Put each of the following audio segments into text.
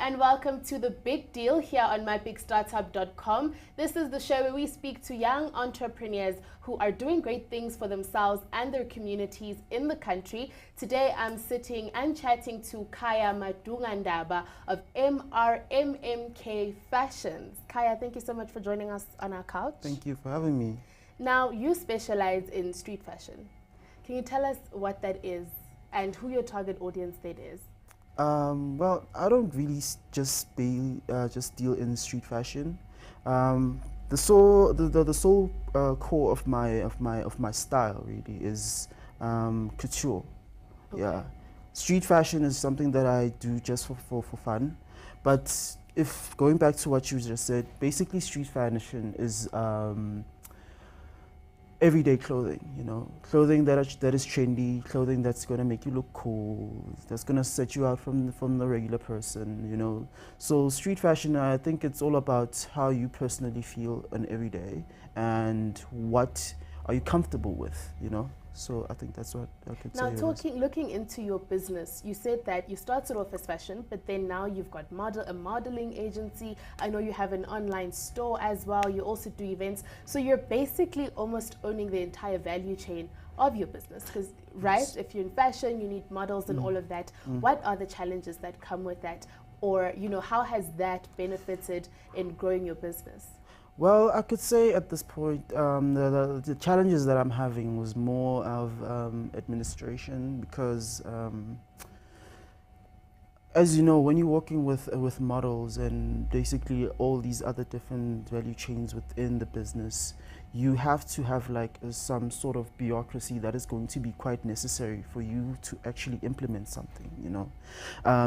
and welcome to The Big Deal here on MYBIGSTARTUP.com. This is the show where we speak to young entrepreneurs who are doing great things for themselves and their communities in the country. Today I'm sitting and chatting to Khaya Madungandaba of MRMMK Fashions. Khaya, thank you so much for joining us on our couch. Thank you for having me. Now, you specialize in street fashion. Can you tell us what that is and who your target audience then is? Well, I don't really just deal in street fashion. The sole core of my style really is couture. Okay. Yeah, street fashion is something that I do just for fun. But if going back to what you just said, basically street fashion is everyday clothing, you know, clothing that is trendy, clothing that's going to make you look cool, that's going to set you out from the regular person, you know. So street fashion, I think it's all about how you personally feel on every day and what are you comfortable with, you know. So I think that's what I could say. Now, looking into your business, you said that you started off as fashion, but then now you've got a modeling agency. I know you have an online store as well. You also do events. So you're basically almost owning the entire value chain of your business. Because, right, if you're in fashion, you need models and all of that. What are the challenges that come with that? Or, you know, how has that benefited in growing your business? Well, I could say at this point, the challenges that I'm having was more of administration because, as you know, when you're working with models and basically all these other different value chains within the business, you have to have like some sort of bureaucracy that is going to be quite necessary for you to actually implement something. You know,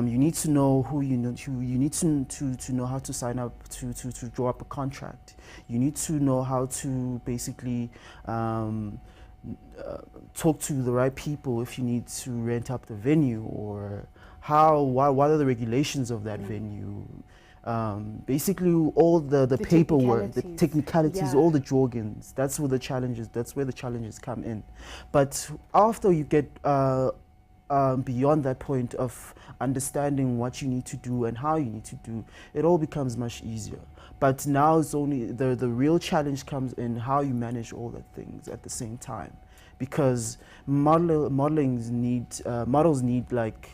you need to know who you know. You need to know how to sign up to draw up a contract. You need to know how to basically talk to the right people if you need to rent up the venue, or what are the regulations of that venue. Basically all the paperwork, the technicalities, yeah. all the jargons, that's where the challenges come in. But after you get beyond that point of understanding what you need to do and how you need to do, it all becomes much easier. But now it's only the real challenge comes in how you manage all the things at the same time, because models need like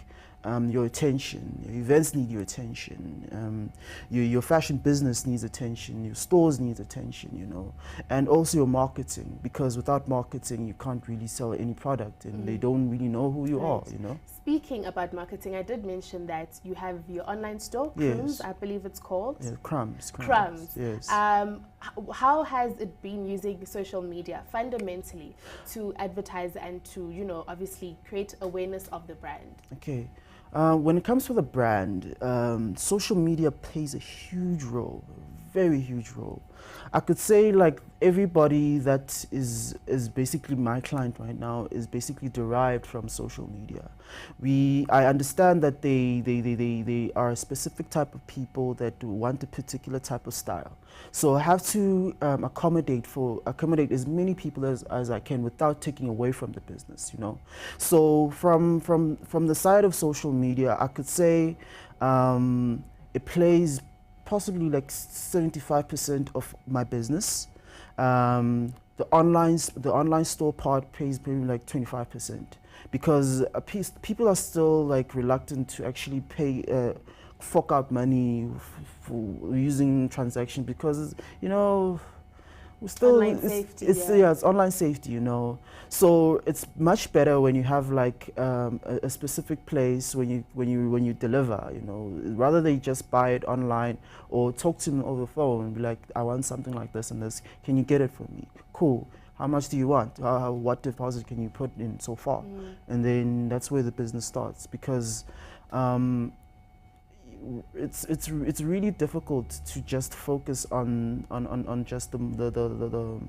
your attention, your events need your attention, your fashion business needs attention, your stores need attention, you know, and also your marketing, because without marketing you can't really sell any product and they don't really know who you are, you know. Speaking about marketing, I did mention that you have your online store, Yes. Crumbs, I believe it's called. Yeah, Crumbs. Yes. How has it been using social media fundamentally to advertise and to, you know, obviously create awareness of the brand? Okay. When it comes to the brand, social media plays a huge role, a very huge role. I could say like everybody that is basically my client right now is basically derived from social media. I understand that they are a specific type of people that want a particular type of style. So I have to accommodate as many people as I can without taking away from the business, you know. So from the side of social media, I could say it plays possibly like 75% of my business. The online store part pays maybe like 25%, because people are still like reluctant to actually pay fork out money for using transactions, because you know we're still online safety, it's online safety, you know. So it's much better when you have like a specific place when you deliver, you know, rather they just buy it online or talk to them over the phone and be like, I want something like this and this, can you get it for me? Cool. How much do you want? What deposit can you put in so far? And then that's where the business starts, because it's really difficult to just focus on just the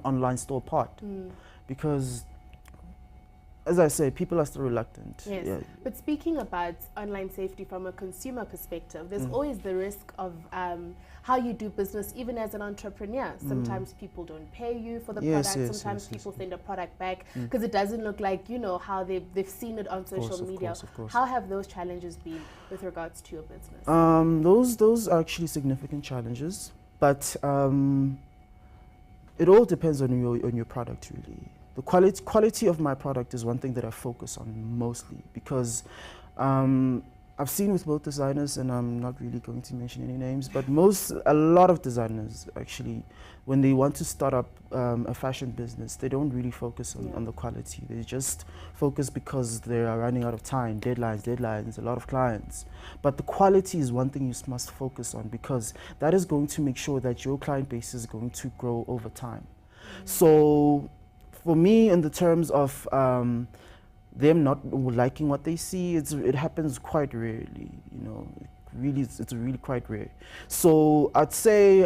online store part, because as I say, people are still reluctant. Yes, Yeah. but speaking about online safety from a consumer perspective, there's always the risk of how you do business, even as an entrepreneur. Sometimes people don't pay you for the product. Sometimes people send a product back because it doesn't look like, you know, how they've seen it on social media. Of course. How have those challenges been with regards to your business? Those are actually significant challenges, but it all depends on your product, really. The quality of my product is one thing that I focus on mostly, because I've seen with both designers, and I'm not really going to mention any names, but a lot of designers actually, when they want to start up a fashion business, they don't really focus on the quality. They just focus because they are running out of time, deadlines, a lot of clients. But the quality is one thing you must focus on, because that is going to make sure that your client base is going to grow over time. So for me, in the terms of them not liking what they see, it happens quite rarely, you know. It's really quite rare. So I'd say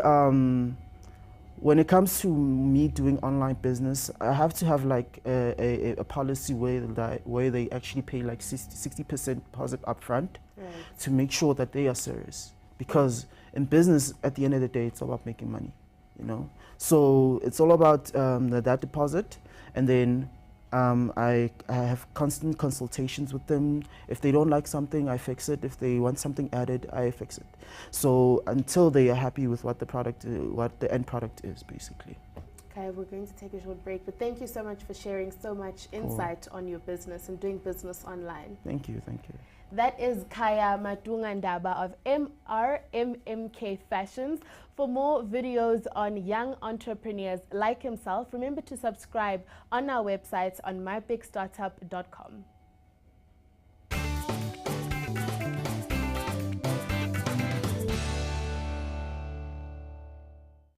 when it comes to me doing online business, I have to have like a policy where they actually pay like 60% deposit upfront to make sure that they are serious. Because in business, at the end of the day, it's all about making money, you know. So it's all about that deposit, and then I have constant consultations with them. If they don't like something, I fix it. If they want something added, I fix it. So until they are happy with what the end product is, basically. Okay, we're going to take a short break, but thank you so much for sharing so much insight on your business and doing business online. Thank you. That is Khaya Madungandaba of MRMMK Fashions. For more videos on young entrepreneurs like himself, remember to subscribe on our website on MYBIGSTARTUP.com.